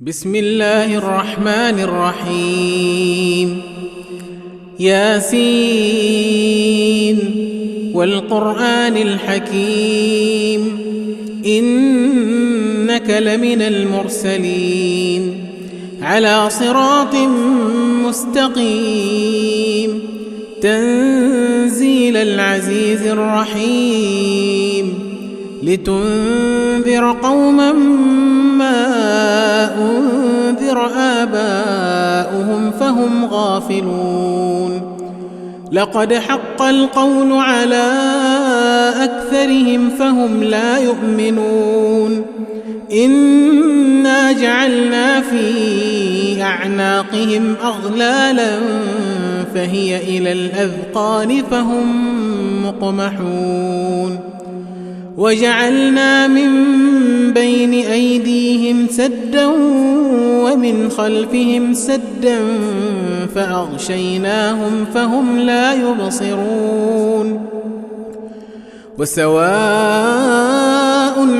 بسم الله الرحمن الرحيم. ياسين والقرآن الحكيم إنك لمن المرسلين على صراط مستقيم تنزيل العزيز الرحيم لتنذر قوما ما أنذر آباؤهم فهم غافلون. لقد حق القول على أكثرهم فهم لا يؤمنون. إنا جعلنا في أعناقهم أغلالا فهي إلى الأذقان فهم مقمحون. وجعلنا من بين أيديهم سدا ومن خلفهم سدا فأغشيناهم فهم لا يبصرون. وسواء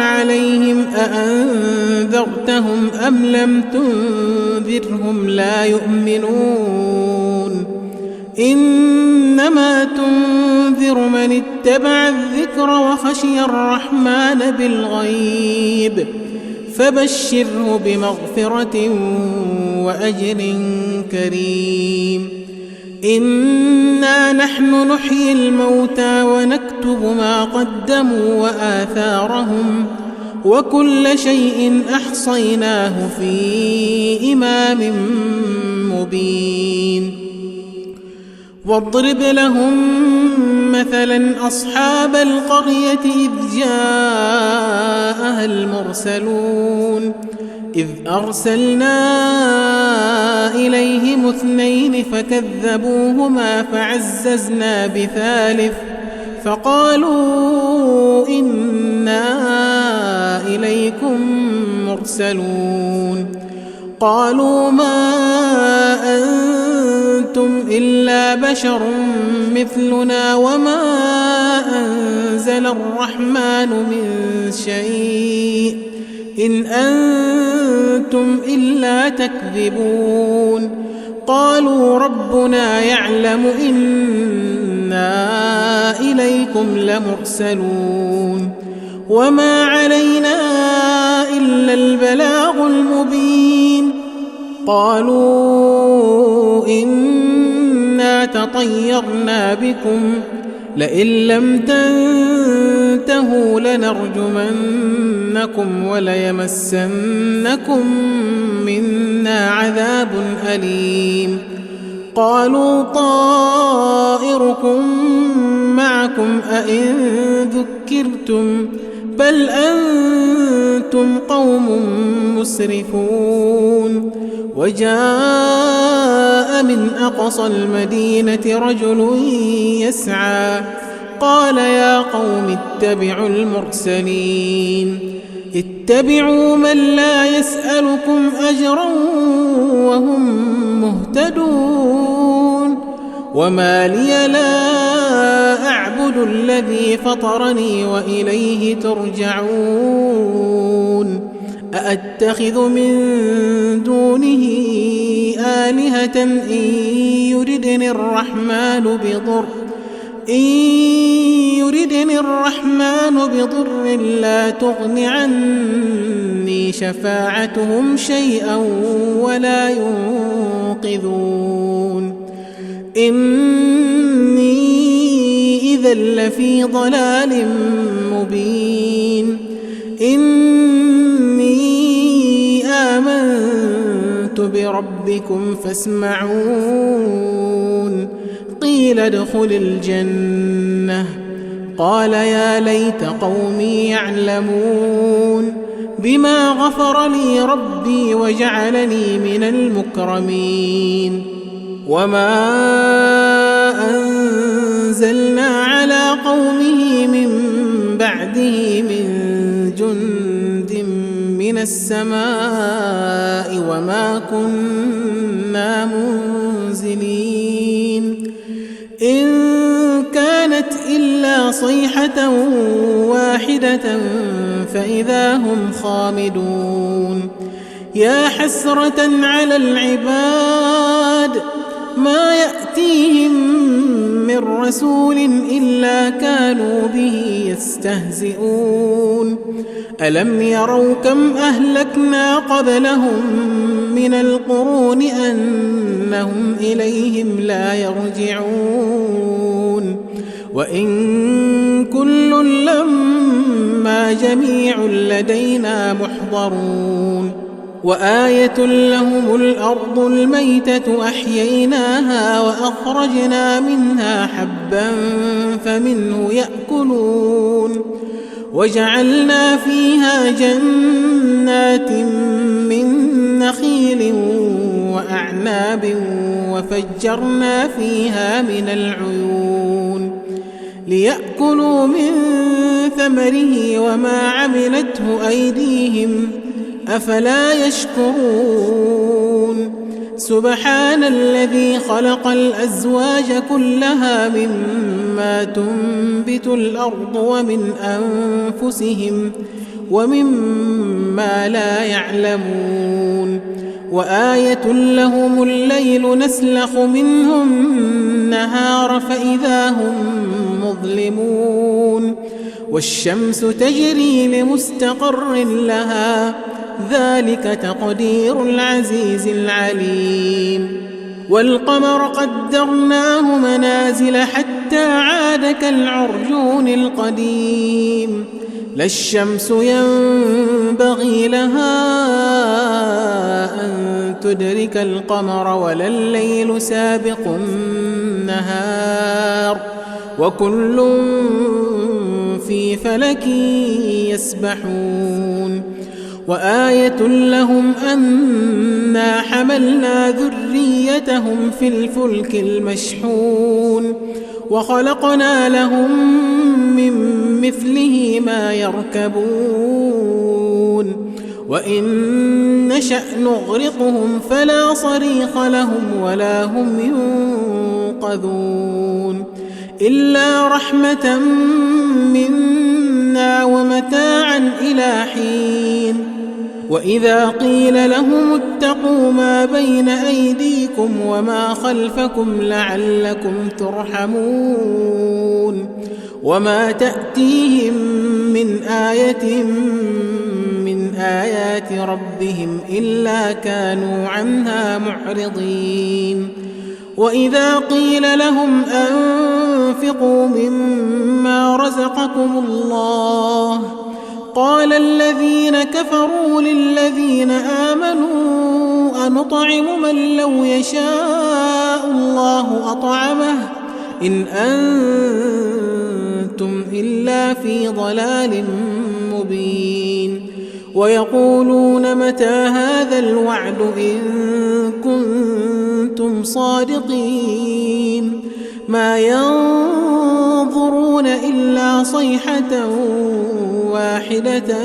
عليهم أأنذرتهم أم لم تنذرهم لا يؤمنون. إنما تنذر من اتبع الذكر وخشي الرحمن بالغيب فبشره بمغفرة وأجر كريم. إنا نحن نحيي الموتى ونكتب ما قدموا وآثارهم وكل شيء أحصيناه في إمام مبين. واضرب لهم مثلا أصحاب القرية إذ جاءها المرسلون إذ أرسلنا إليهم اثنين فكذبوهما فعززنا بثالث فقالوا إنا إليكم مرسلون. قالوا ما أنتم إلا بشر مثلنا وما أنزل الرحمن من شيء إن أنتم إلا تكذبون. قالوا ربنا يعلم إنا إليكم لمرسلون وما علينا إلا البلاغ المبين. قالوا إنا تطيرنا بكم لئن لم تنتهوا لنرجمنكم وليمسنكم منا عذاب أليم. قالوا طائركم معكم أئن ذكرتم بل أنتم قوم مسرفون. وجاء من أقصى المدينة رجل يسعى قال يا قوم اتبعوا المرسلين اتبعوا من لا يسألكم أجرا وهم مهتدون. وما لي لا أعبد الذي فطرني وإليه ترجعون. أأتخذ من دونه آلهة إن يردني الرحمن بضر لا تغن عني شفاعتهم شيئا ولا ينقذون. إني إذا لفي ضلال مبين. إني آمنت بربكم فاسمعون. قيل ادخل الجنة قال يا ليت قومي يعلمون بما غفر لي ربي وجعلني من المكرمين. وما أنزلنا على قومه من بعده من جند من السماء وما كنا منزلين. إن كانت إلا صيحة واحدة فإذا هم خامدون يا حسرة على العباد ما يأتيهم من رسول إلا كانوا به يستهزئون ألم يروا كم أهلكنا قبلهم من القرون أنهم إليهم لا يرجعون وإن كل لما جميع لدينا محضرون وآية لهم الأرض الميتة أحييناها وأخرجنا منها حبا فمنه يأكلون وجعلنا فيها جنات من نخيل وأعناب وفجرنا فيها من العيون ليأكلوا من ثمره وما عملته أيديهم أفلا يشكرون سبحان الذي خلق الأزواج كلها مما تنبت الأرض ومن أنفسهم ومما لا يعلمون وآية لهم الليل نسلخ منه النهار فإذا هم مظلمون والشمس تجري لمستقر لها ذلك تقدير العزيز العليم والقمر قدرناه منازل حتى عاد كالعرجون القديم لا الشمس ينبغي لها أن تدرك القمر ولا الليل سابق النهار وكل في فلك يسبحون وآية لهم أنا حملنا ذريتهم في الفلك المشحون وخلقنا لهم من مثله ما يركبون وإن نشأ نغرقهم فلا صريخ لهم ولا هم ينقذون إلا رحمة منا ومتاعا إلى حين وإذا قيل لهم اتقوا ما بين أيديكم وما خلفكم لعلكم ترحمون وما تأتيهم من آية من آيات ربهم إلا كانوا عنها معرضين وإذا قيل لهم أنفقوا مما رزقكم الله قال الذين كفروا للذين آمنوا أنطعم من لو يشاء الله أطعمه إن أنتم إلا في ضلال مبين ويقولون متى هذا الوعد إن كنتم صادقين ما ينظرون إلا صيحة واحدة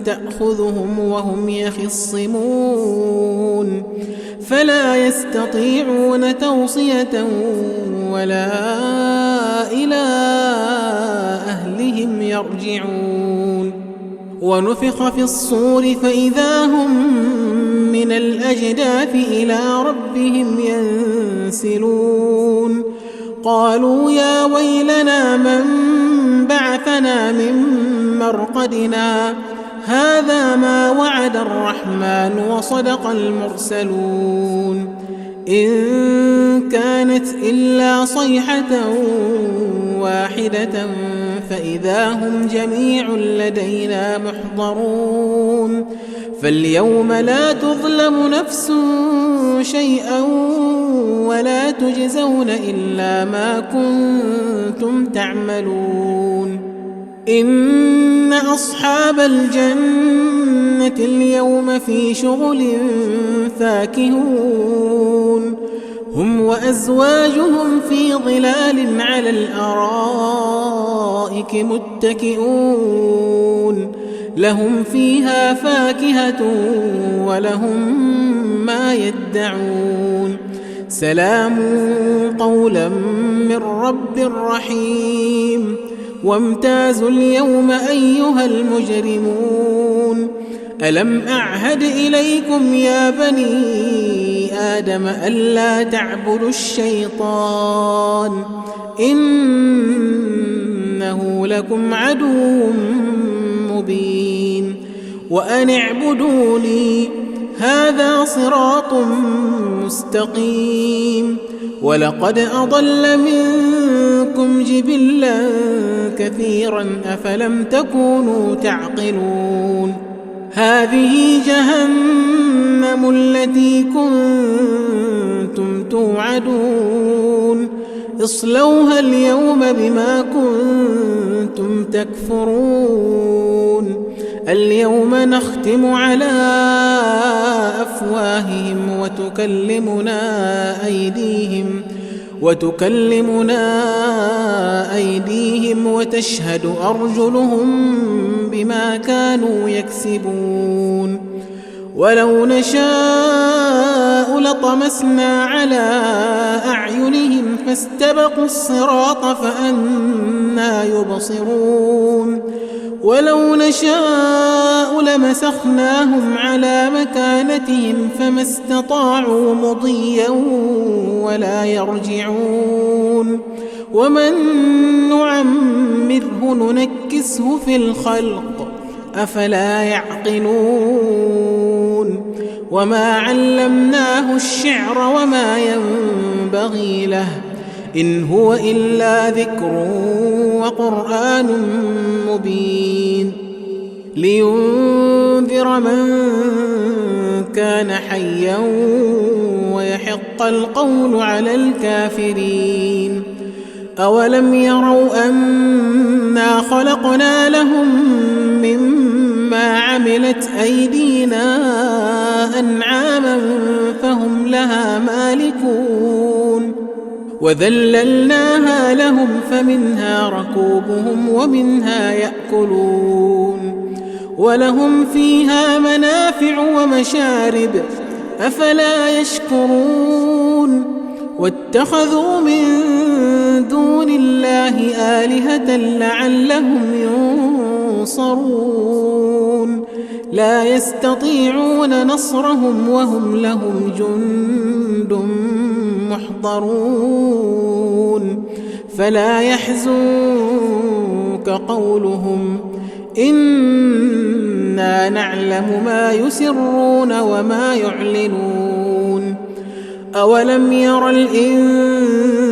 تأخذهم وهم يخصمون فلا يستطيعون توصية ولا إلى أهلهم يرجعون ونفخ في الصور فإذا هم من الأجداث إلى ربهم ينسلون قالوا يا ويلنا من بعثنا من مرقدنا هذا ما وعد الرحمن وصدق المرسلون إن كانت إلا صيحة واحدة فإذا هم جميع لدينا محضرون فاليوم لا تظلم نفس شيئا ولا تجزون إلا ما كنتم تعملون إن أصحاب الجنة اليوم في شغل فاكهون هم وأزواجهم في ظلال على الأرائك متكئون لهم فيها فاكهة ولهم ما يدعون سلام قولا من رب رحيم وامتازوا اليوم أيها المجرمون ألم أعهد إليكم يا بني آدم ألا تعبدوا الشيطان إنه لكم عدو مبين وأن اعبدوني هذا صراط مستقيم ولقد أضل منكم جبلا كثيرا أفلم تكونوا تعقلون هذه جهنم التي كنتم توعدون اصلوها اليوم بما كنتم تكفرون اليوم نختم على أفواههم وتكلمنا أيديهم وتشهد أرجلهم بما كانوا يكسبون ولو نشاء لطمسنا على أعينهم فاستبقوا الصراط فأنى يبصرون ولو نشاء لمسخناهم على مكانتهم فما استطاعوا مضيا ولا يرجعون ومن نعمره ننكسه في الخلق أفلا يعقلون وما علمناه الشعر وما ينبغي له إن هو إلا ذكر وقرآن مبين لينذر من كان حيا ويحق القول على الكافرين أولم يروا أنا خلقنا لهم مما عملت أيدينا أنعاما فهم لها مالكون وذللناها لهم فمنها ركوبهم ومنها يأكلون ولهم فيها منافع ومشارب أفلا يشكرون واتخذوا من دون الله آلهة لعلهم ينصرون لا يستطيعون نصرهم وهم لهم جند محضرون فلا يحزنك قولهم إنا نعلم ما يسرون وما يعلنون أولم ير الإنسان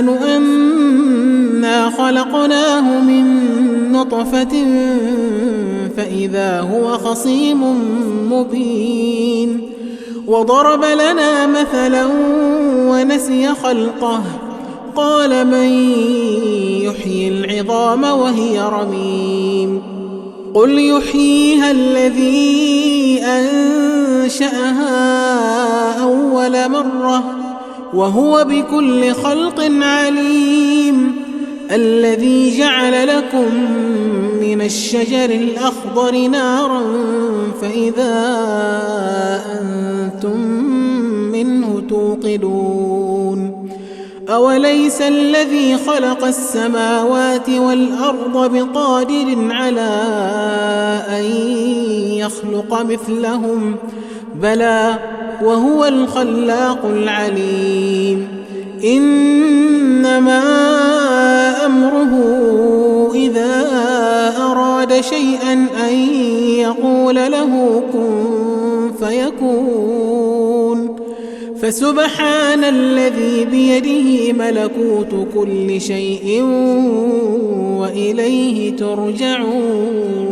أنا خلقناه من نطفة فإذا هو خصيم مبين وضرب لنا مثلا ونسي خلقه قال من يحيي العظام وهي رميم قل يحييها الذي أنشأها أول مرة وهو بكل خلق عليم الذي جعل لكم من الشجر الأخضر نارا فإذا أنتم منه توقدون أوليس الذي خلق السماوات والأرض بقادر على أن يخلق مثلهم بلى وهو الخلاق العليم إنما أمره إذا أراد شيئا أن يقول له كن فيكون فسبحان الذي بيده ملكوت كل شيء وإليه ترجعون